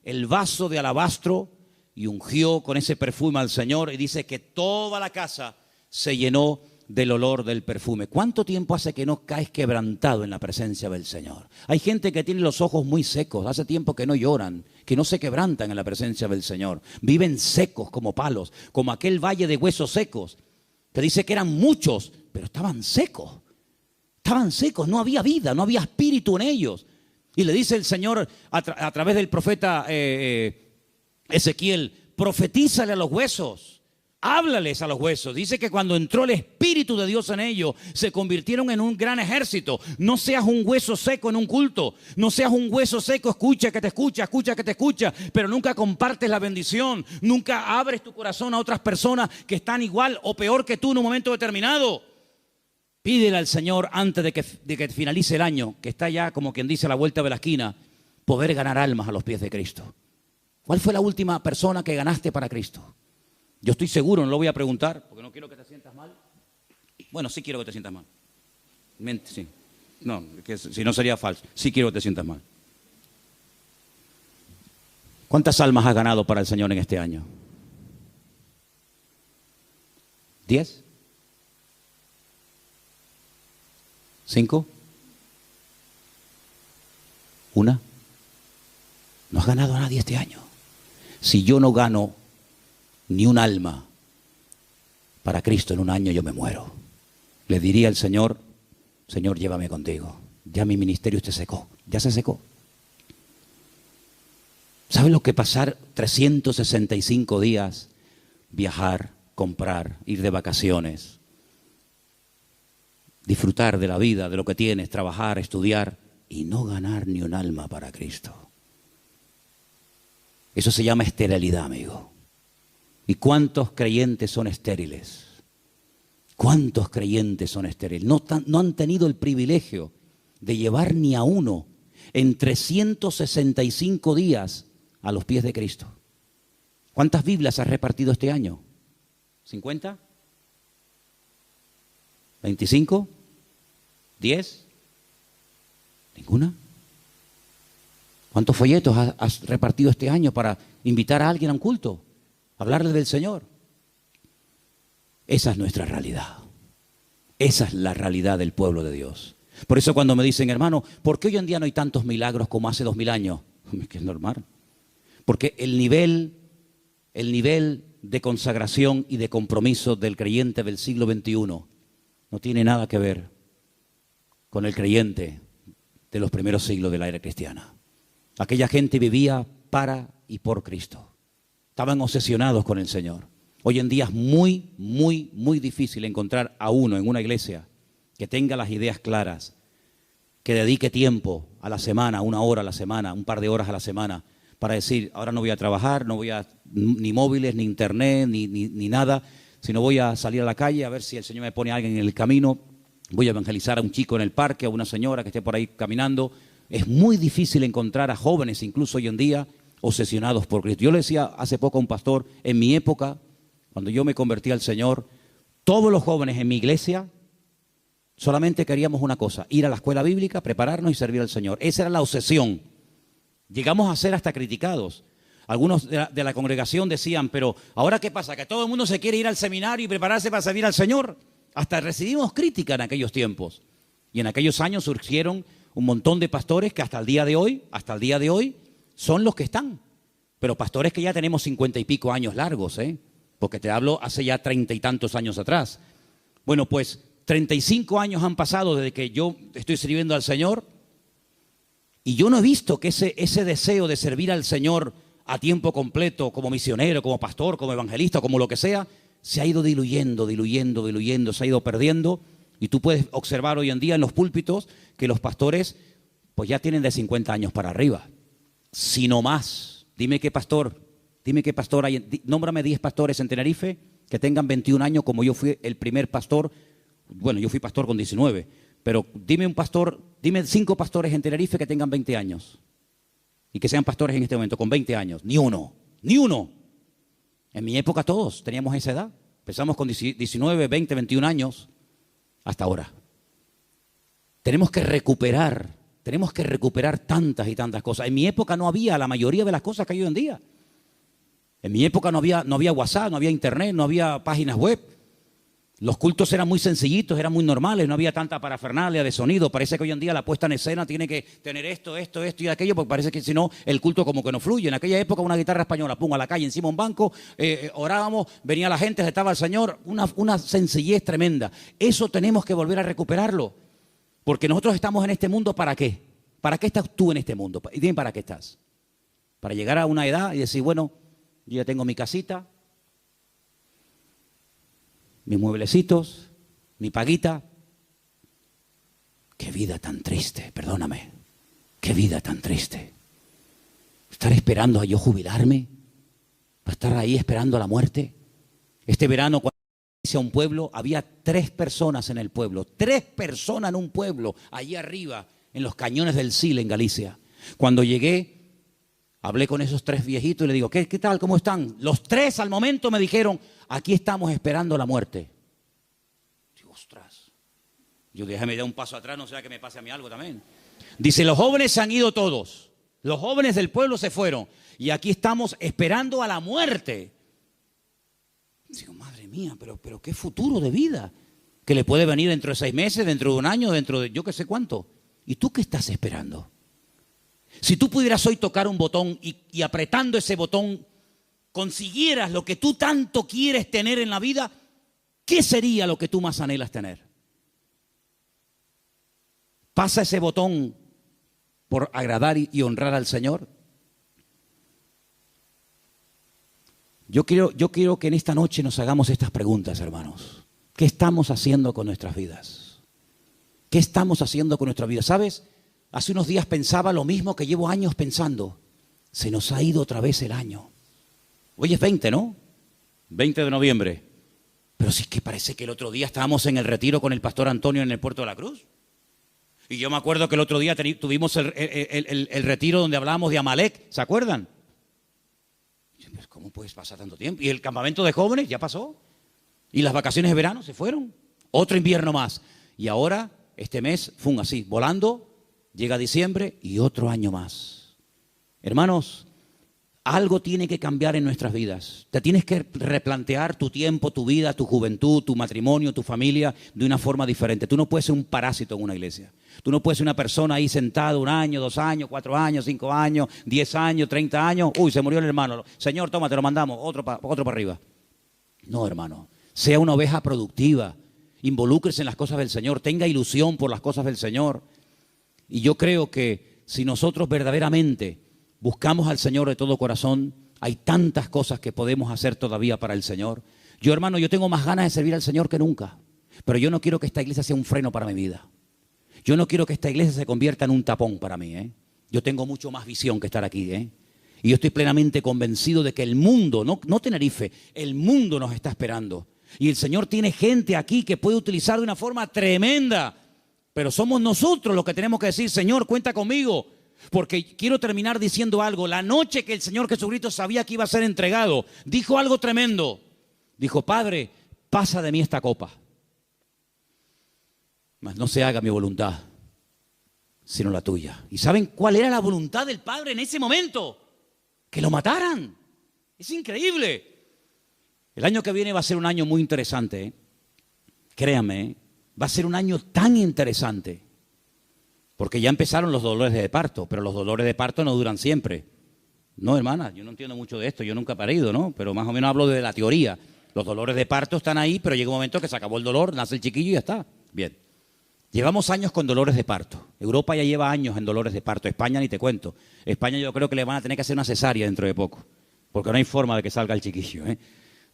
el vaso de alabastro y ungió con ese perfume al Señor, y dice que toda la casa se llenó del olor del perfume. ¿Cuánto tiempo hace que no caes quebrantado en la presencia del Señor? Hay gente que tiene los ojos muy secos, hace tiempo que no lloran, que no se quebrantan en la presencia del Señor. Viven secos como palos, como aquel valle de huesos secos. Te dice que eran muchos, pero estaban secos. Estaban secos, no había vida, no había espíritu en ellos. Y le dice el Señor a través del profeta Ezequiel: profetízale a los huesos, háblales a los huesos. Dice que cuando entró el Espíritu de Dios en ellos, se convirtieron en un gran ejército. No seas un hueso seco en un culto, no seas un hueso seco, escucha que te escucha, pero nunca compartes la bendición, nunca abres tu corazón a otras personas que están igual o peor que tú en un momento determinado. Pídele al Señor antes de que finalice el año, que está ya, como quien dice, a la vuelta de la esquina, poder ganar almas a los pies de Cristo. ¿Cuál fue la última persona que ganaste para Cristo? Yo estoy seguro, no lo voy a preguntar, porque no quiero que te sientas mal. Bueno, sí quiero que te sientas mal. Sí. No, que si no sería falso. Sí quiero que te sientas mal. ¿Cuántas almas has ganado para el Señor en este año? ¿10? ¿5? ¿1? No has ganado a nadie este año. Si yo no gano ni un alma para Cristo en un año, yo me muero. Le diría al Señor: Señor, llévame contigo. Ya mi ministerio se secó, ya se secó. ¿Sabes lo que pasar 365 días? Viajar, comprar, ir de vacaciones, disfrutar de la vida, de lo que tienes, trabajar, estudiar y no ganar ni un alma para Cristo. Eso se llama esterilidad, amigo. ¿Y cuántos creyentes son estériles? ¿Cuántos creyentes son estériles? No han tenido el privilegio de llevar ni a uno en 365 días a los pies de Cristo. ¿Cuántas Biblias has repartido este año? ¿50? ¿25? ¿10? ¿Ninguna? ¿Cuántos folletos has repartido este año para invitar a alguien a un culto? Hablarle del Señor. Esa es nuestra realidad. Esa es la realidad del pueblo de Dios. Por eso cuando me dicen, hermano, ¿por qué hoy en día no hay tantos milagros como hace 2000 años? Es que es normal. Porque el nivel de consagración y de compromiso del creyente del siglo XXI no tiene nada que ver con el creyente de los primeros siglos de la era cristiana. Aquella gente vivía para y por Cristo. Estaban obsesionados con el Señor. Hoy en día es muy, muy, muy difícil encontrar a uno en una iglesia que tenga las ideas claras, que dedique tiempo a la semana, 1 hora a la semana, un par de horas a la semana, para decir, ahora no voy a trabajar, no voy a ni móviles, ni internet, ni nada, sino voy a salir a la calle a ver si el Señor me pone a alguien en el camino, voy a evangelizar a un chico en el parque, a una señora que esté por ahí caminando. Es muy difícil encontrar a jóvenes, incluso hoy en día, obsesionados por Cristo. Yo le decía hace poco a un pastor, en mi época, cuando yo me convertí al Señor, todos los jóvenes en mi iglesia solamente queríamos una cosa, ir a la escuela bíblica, prepararnos y servir al Señor. Esa era la obsesión. Llegamos a ser hasta criticados. Algunos de la congregación decían, pero ¿ahora qué pasa? ¿Que todo el mundo se quiere ir al seminario y prepararse para servir al Señor? Hasta recibimos crítica en aquellos tiempos. Y en aquellos años surgieron un montón de pastores que hasta el día de hoy, son los que están. Pero pastores que ya tenemos 50 y pico años largos, porque te hablo hace ya 30 y tantos años atrás. Bueno, pues 35 años han pasado desde que yo estoy sirviendo al Señor y yo no he visto que ese deseo de servir al Señor a tiempo completo, como misionero, como pastor, como evangelista, como lo que sea, se ha ido diluyendo, se ha ido perdiendo. Y tú puedes observar hoy en día en los púlpitos que los pastores pues ya tienen de 50 años para arriba, si no más. Dime qué pastor hay, nómbrame 10 pastores en Tenerife que tengan 21 años como yo fui el primer pastor. Bueno, yo fui pastor con 19, pero dime 5 pastores en Tenerife que tengan 20 años y que sean pastores en este momento con 20 años. Ni uno. En mi época todos teníamos esa edad. Empezamos con 19, 20, 21 años hasta ahora. Tenemos que recuperar tantas y tantas cosas. En mi época no había la mayoría de las cosas que hay hoy en día. En mi época no había WhatsApp, no había internet, no había páginas web. Los cultos eran muy sencillitos, eran muy normales, no había tanta parafernalia de sonido. Parece que hoy en día la puesta en escena tiene que tener esto y aquello, porque parece que si no, el culto como que no fluye. En aquella época una guitarra española, pum, a la calle, encima de un banco, orábamos, venía la gente, estaba el Señor, una sencillez tremenda. Eso tenemos que volver a recuperarlo, porque nosotros estamos en este mundo, ¿para qué? ¿Para qué estás tú en este mundo? Y dime, ¿para qué estás? Para llegar a una edad y decir, bueno, yo ya tengo mi casita, mis mueblecitos, mi paguita. Qué vida tan triste, perdóname. Qué vida tan triste. Estar esperando a yo jubilarme, para estar ahí esperando a la muerte. Este verano, cuando hice a un pueblo, había 3 personas en el pueblo. 3 personas en un pueblo, allí arriba, en los cañones del Sil, en Galicia. Cuando llegué, hablé con esos 3 viejitos y le digo, ¿qué tal? ¿Cómo están? Los 3 al momento me dijeron, aquí estamos esperando la muerte. Digo, ostras. Yo déjame dar un paso atrás, no sea que me pase a mí algo también. Dice, los jóvenes se han ido todos. Los jóvenes del pueblo se fueron. Y aquí estamos esperando a la muerte. Digo, madre mía, pero qué futuro de vida. Que le puede venir dentro de 6 meses, dentro de un año, dentro de yo qué sé cuánto. ¿Y tú qué estás esperando? Si tú pudieras hoy tocar un botón y apretando ese botón consiguieras lo que tú tanto quieres tener en la vida, ¿qué sería lo que tú más anhelas tener? ¿Pasa ese botón por agradar y honrar al Señor? Yo quiero que en esta noche nos hagamos estas preguntas, hermanos. ¿Qué estamos haciendo con nuestras vidas? ¿Qué estamos haciendo con nuestra vida? ¿Sabes? Hace unos días pensaba lo mismo que llevo años pensando. Se nos ha ido otra vez el año. Hoy es 20, ¿no? 20 de noviembre. Pero sí que parece que el otro día estábamos en el retiro con el pastor Antonio en el Puerto de la Cruz. Y yo me acuerdo que el otro día tuvimos el retiro donde hablábamos de Amalek. ¿Se acuerdan? ¿Cómo puedes pasar tanto tiempo? Y el campamento de jóvenes ya pasó. Y las vacaciones de verano se fueron. Otro invierno más. Y ahora, este mes, así, volando, llega diciembre y otro año más. Hermanos, algo tiene que cambiar en nuestras vidas. Te tienes que replantear tu tiempo, tu vida, tu juventud, tu matrimonio, tu familia de una forma diferente. Tú no puedes ser un parásito en una iglesia. Tú no puedes ser una persona ahí sentada 1 año, 2 años, 4 años, 5 años, 10 años, 30 años. Uy, se murió el hermano. Señor, toma, te lo mandamos, otro para arriba. No, hermano. Sea una oveja productiva. Involúcrese en las cosas del Señor. Tenga ilusión por las cosas del Señor. Y yo creo que si nosotros verdaderamente buscamos al Señor de todo corazón, hay tantas cosas que podemos hacer todavía para el Señor. Yo, hermano, yo tengo más ganas de servir al Señor que nunca. Pero yo no quiero que esta iglesia sea un freno para mi vida. Yo no quiero que esta iglesia se convierta en un tapón para mí. Yo tengo mucho más visión que estar aquí. Y yo estoy plenamente convencido de que el mundo, no Tenerife, el mundo nos está esperando. Y el Señor tiene gente aquí que puede utilizar de una forma tremenda. Pero somos nosotros los que tenemos que decir, Señor, cuenta conmigo. Porque quiero terminar diciendo algo. La noche que el Señor Jesucristo sabía que iba a ser entregado, dijo algo tremendo. Dijo, Padre, pasa de mí esta copa. Mas no se haga mi voluntad, sino la tuya. ¿Y saben cuál era la voluntad del Padre en ese momento? Que lo mataran. Es increíble. El año que viene va a ser un año muy interesante. Créanme, va a ser un año tan interesante. Porque ya empezaron los dolores de parto, pero los dolores de parto no duran siempre. No, hermana, yo no entiendo mucho de esto, yo nunca he parido, ¿no? Pero más o menos hablo de la teoría. Los dolores de parto están ahí, pero llega un momento que se acabó el dolor, nace el chiquillo y ya está. Bien. Llevamos años con dolores de parto. Europa ya lleva años en dolores de parto. España ni te cuento. España yo creo que le van a tener que hacer una cesárea dentro de poco. Porque no hay forma de que salga el chiquillo,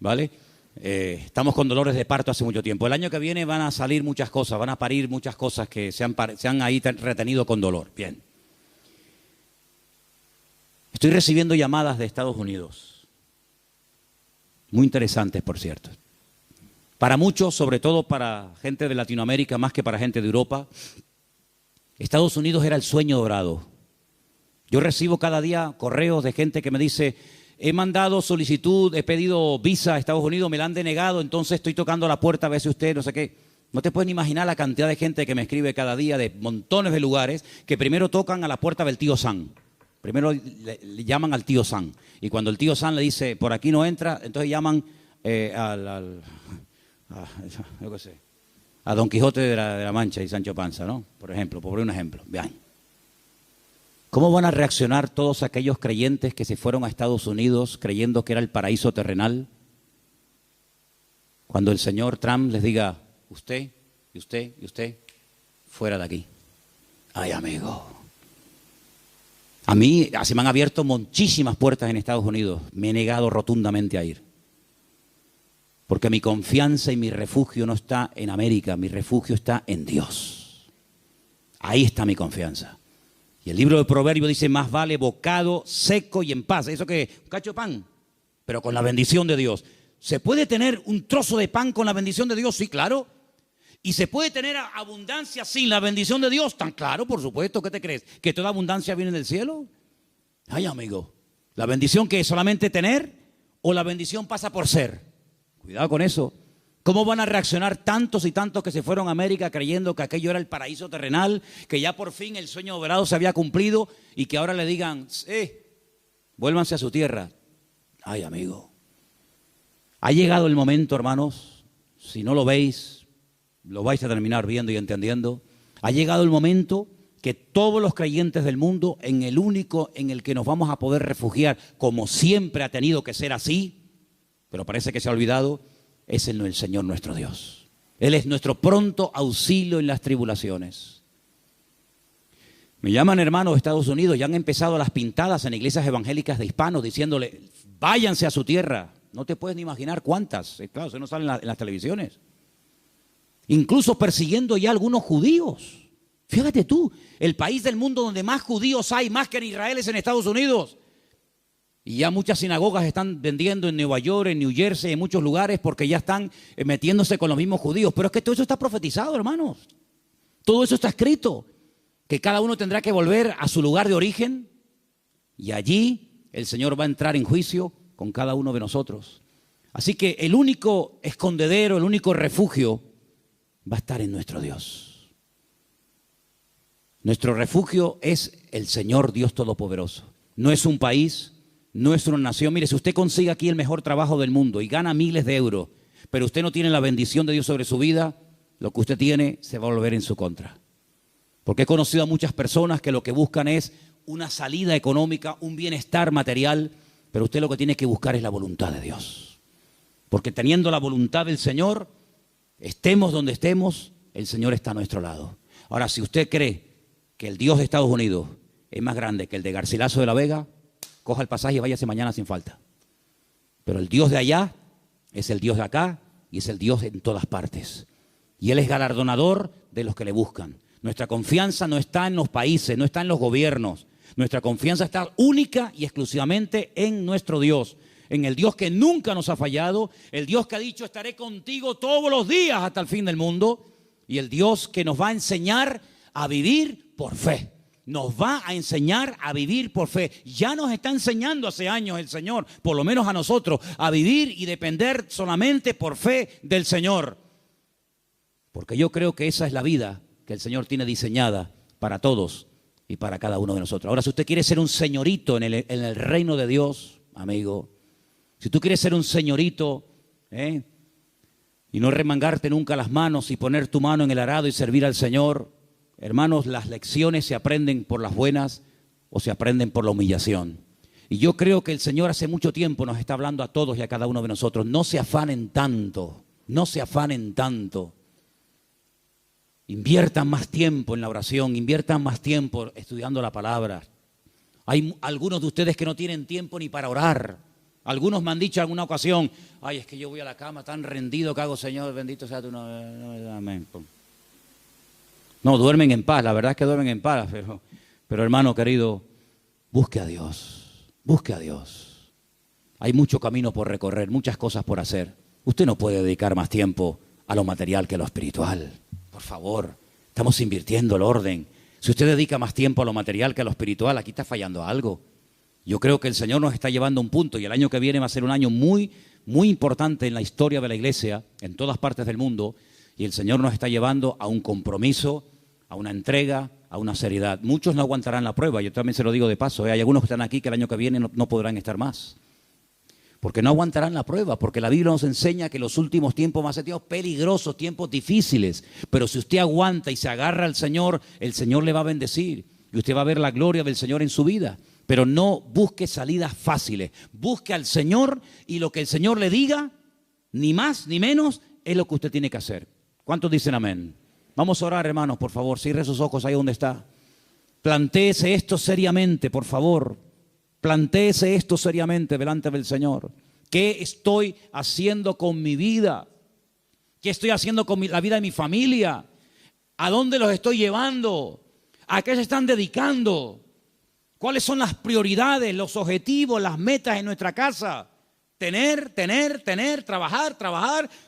¿vale? Estamos con dolores de parto hace mucho tiempo. El año que viene van a salir muchas cosas, van a parir muchas cosas que se han ahí retenido con dolor. Bien. Estoy recibiendo llamadas de Estados Unidos. Muy interesantes, por cierto. Para muchos, sobre todo para gente de Latinoamérica, más que para gente de Europa, Estados Unidos era el sueño dorado. Yo recibo cada día correos de gente que me dice, he mandado solicitud, he pedido visa a Estados Unidos, me la han denegado, entonces estoy tocando la puerta a ver si usted, no sé qué. No te puedes ni imaginar la cantidad de gente que me escribe cada día de montones de lugares que primero tocan a la puerta del tío Sam. Primero le llaman al tío Sam. Y cuando el tío Sam le dice, por aquí no entra, entonces llaman yo qué sé, a Don Quijote de la Mancha y Sancho Panza, ¿no? Por ejemplo, por un ejemplo. Vean. ¿Cómo van a reaccionar todos aquellos creyentes que se fueron a Estados Unidos creyendo que era el paraíso terrenal? Cuando el señor Trump les diga, usted, y usted, y usted, fuera de aquí. Ay, amigo. A mí se me han abierto muchísimas puertas en Estados Unidos. Me he negado rotundamente a ir. Porque mi confianza y mi refugio no está en América, mi refugio está en Dios. Ahí está mi confianza. Y el libro de Proverbios dice, más vale bocado seco y en paz. ¿Eso qué? Un cacho de pan, pero con la bendición de Dios. ¿Se puede tener un trozo de pan con la bendición de Dios? Sí, claro. ¿Y se puede tener abundancia sin la bendición de Dios? Tan claro, por supuesto. ¿Qué te crees? ¿Que toda abundancia viene del cielo? Ay, amigo. ¿La bendición que es solamente tener o la bendición pasa por ser? Cuidado con eso. ¿Cómo van a reaccionar tantos y tantos que se fueron a América creyendo que aquello era el paraíso terrenal, que ya por fin el sueño dorado se había cumplido y que ahora le digan, vuélvanse a su tierra? Ay, amigo. Ha llegado el momento, hermanos, si no lo veis, lo vais a terminar viendo y entendiendo. Ha llegado el momento que todos los creyentes del mundo, en el único en el que nos vamos a poder refugiar, como siempre ha tenido que ser así, pero parece que se ha olvidado, es el Señor nuestro Dios. Él es nuestro pronto auxilio en las tribulaciones. Me llaman hermanos de Estados Unidos, ya han empezado las pintadas en iglesias evangélicas de hispanos diciéndole, váyanse a su tierra. No te puedes ni imaginar cuántas. Claro, eso no sale en las televisiones. Incluso persiguiendo ya a algunos judíos. Fíjate tú, el país del mundo donde más judíos hay, más que en Israel, es en Estados Unidos. Y ya muchas sinagogas están vendiendo en Nueva York, en New Jersey, en muchos lugares, porque ya están metiéndose con los mismos judíos. Pero es que todo eso está profetizado, hermanos. Todo eso está escrito. Que cada uno tendrá que volver a su lugar de origen. Y allí el Señor va a entrar en juicio con cada uno de nosotros. Así que el único escondedero, el único refugio va a estar en nuestro Dios. Nuestro refugio es el Señor Dios Todopoderoso. no es un país, no es una nación. Mire, si usted consigue aquí el mejor trabajo del mundo y gana miles de euros, pero usted no tiene la bendición de Dios sobre su vida, lo que usted tiene se va a volver en su contra. Porque he conocido a muchas personas que lo que buscan es una salida económica, un bienestar material, pero usted lo que tiene que buscar es la voluntad de Dios. Porque teniendo la voluntad del Señor, estemos donde estemos, el Señor está a nuestro lado. Ahora, si usted cree que el Dios de Estados Unidos es más grande que el de Garcilaso de la Vega, coja el pasaje y váyase mañana sin falta. Pero el Dios de allá es el Dios de acá y es el Dios en todas partes. Y Él es galardonador de los que le buscan. Nuestra confianza no está en los países, no está en los gobiernos. Nuestra confianza está única y exclusivamente en nuestro Dios. En el Dios que nunca nos ha fallado, el Dios que ha dicho estaré contigo todos los días hasta el fin del mundo, y el Dios que nos va a enseñar a vivir por fe. Nos va a enseñar a vivir por fe. Ya nos está enseñando hace años el Señor, por lo menos a nosotros, a vivir y depender solamente por fe del Señor. Porque yo creo que esa es la vida que el Señor tiene diseñada para todos y para cada uno de nosotros. Ahora, si usted quiere ser un señorito en el reino de Dios, amigo, si tú quieres ser un señorito, y no remangarte nunca las manos y poner tu mano en el arado y servir al Señor, hermanos, las lecciones se aprenden por las buenas o se aprenden por la humillación. Y yo creo que el Señor hace mucho tiempo nos está hablando a todos y a cada uno de nosotros. No se afanen tanto, no se afanen tanto. Inviertan más tiempo en la oración, inviertan más tiempo estudiando la palabra. Hay algunos de ustedes que no tienen tiempo ni para orar. Algunos me han dicho en alguna ocasión, ay, es que yo voy a la cama tan rendido que hago, Señor, bendito sea tu nombre. Amén. No, duermen en paz, la verdad es que duermen en paz, pero hermano querido, busque a Dios, busque a Dios. Hay mucho camino por recorrer, muchas cosas por hacer. Usted no puede dedicar más tiempo a lo material que a lo espiritual. Por favor, estamos invirtiendo el orden. Si usted dedica más tiempo a lo material que a lo espiritual, aquí está fallando algo. Yo creo que el Señor nos está llevando a un punto y el año que viene va a ser un año muy, muy importante en la historia de la iglesia, en todas partes del mundo, y el Señor nos está llevando a un compromiso, a una entrega, a una seriedad. Muchos no aguantarán la prueba, yo también se lo digo de paso, hay algunos que están aquí que el año que viene no podrán estar más, porque no aguantarán la prueba, porque la Biblia nos enseña que los últimos tiempos van a ser tiempos peligrosos, tiempos difíciles, pero si usted aguanta y se agarra al Señor, el Señor le va a bendecir y usted va a ver la gloria del Señor en su vida. Pero no busque salidas fáciles, busque al Señor y lo que el Señor le diga, ni más ni menos, es lo que usted tiene que hacer. ¿Cuántos dicen amén? Vamos a orar, hermanos, por favor, cierre sus ojos ahí donde está. Plantéese esto seriamente, por favor. Plantéese esto seriamente delante del Señor. ¿Qué estoy haciendo con mi vida? ¿Qué estoy haciendo con la vida de mi familia? ¿A dónde los estoy llevando? ¿A qué se están dedicando? ¿Cuáles son las prioridades, los objetivos, las metas en nuestra casa? Tener, trabajar,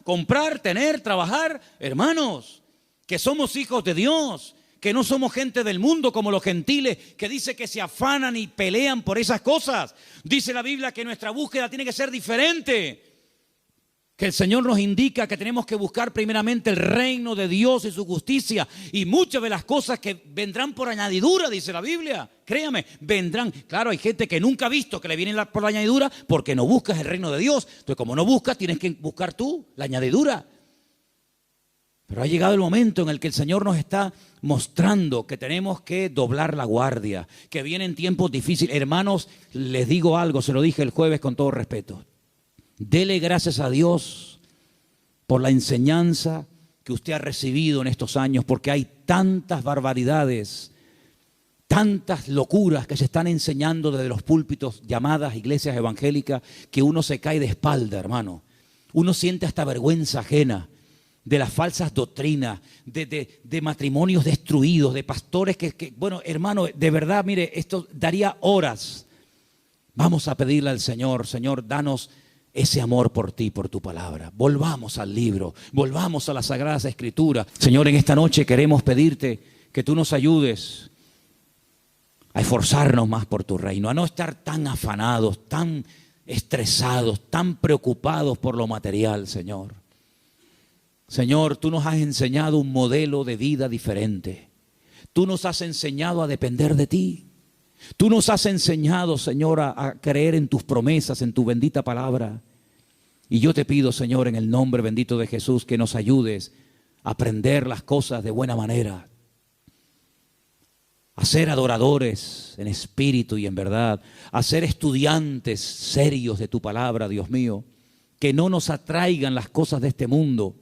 comprar, trabajar. Hermanos, que somos hijos de Dios, que no somos gente del mundo como los gentiles, que dice que se afanan y pelean por esas cosas. Dice la Biblia que nuestra búsqueda tiene que ser diferente. Que el Señor nos indica que tenemos que buscar primeramente el reino de Dios y su justicia. Y muchas de las cosas que vendrán por añadidura, dice la Biblia. Créame, vendrán. Claro, hay gente que nunca ha visto que le vienen por la añadidura porque no buscas el reino de Dios. Entonces, como no buscas, tienes que buscar tú la añadidura. Pero ha llegado el momento en el que el Señor nos está mostrando que tenemos que doblar la guardia, que vienen tiempos difíciles. Hermanos, les digo algo, se lo dije el jueves con todo respeto. Dele gracias a Dios por la enseñanza que usted ha recibido en estos años, porque hay tantas barbaridades, tantas locuras que se están enseñando desde los púlpitos llamadas iglesias evangélicas, que uno se cae de espalda, hermano. Uno siente hasta vergüenza ajena de las falsas doctrinas, de matrimonios destruidos, de pastores que, bueno, hermano, de verdad, mire, esto daría horas. Vamos a pedirle al Señor, Señor, danos ese amor por ti, por tu palabra. Volvamos al libro, volvamos a las Sagradas Escrituras. Señor, en esta noche queremos pedirte que tú nos ayudes a esforzarnos más por tu reino, a no estar tan afanados, tan estresados, tan preocupados por lo material, Señor. Señor, tú nos has enseñado un modelo de vida diferente. Tú nos has enseñado a depender de ti. Tú nos has enseñado, Señor, a creer en tus promesas, en tu bendita palabra. Y yo te pido, Señor, en el nombre bendito de Jesús, que nos ayudes a aprender las cosas de buena manera, a ser adoradores en espíritu y en verdad, a ser estudiantes serios de tu palabra, Dios mío, que no nos atraigan las cosas de este mundo.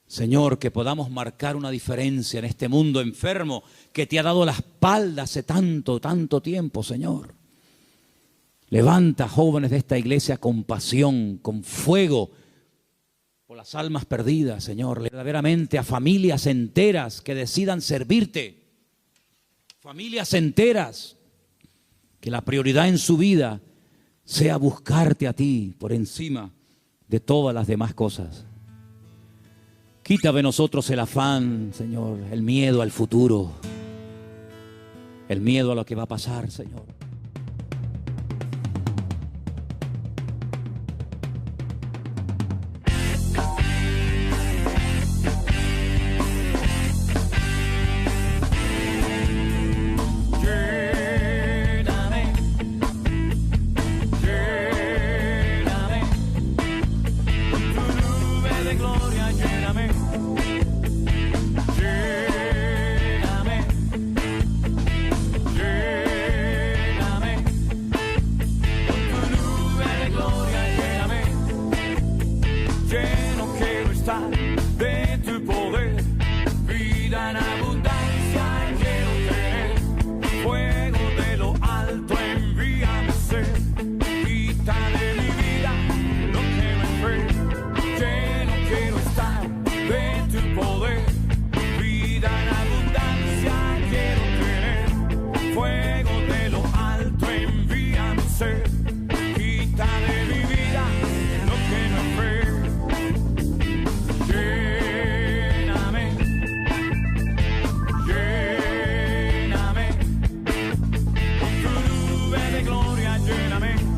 Señor, que podamos marcar una diferencia en este mundo enfermo que te ha dado la espalda hace tanto, tanto tiempo, Señor. Levanta jóvenes de esta iglesia con pasión, con fuego, por las almas perdidas, Señor. Verdaderamente a familias enteras que decidan servirte. Familias enteras, que la prioridad en su vida sea buscarte a ti por encima de todas las demás cosas. Quita de nosotros el afán, Señor, el miedo al futuro, el miedo a lo que va a pasar, Señor. Lléname.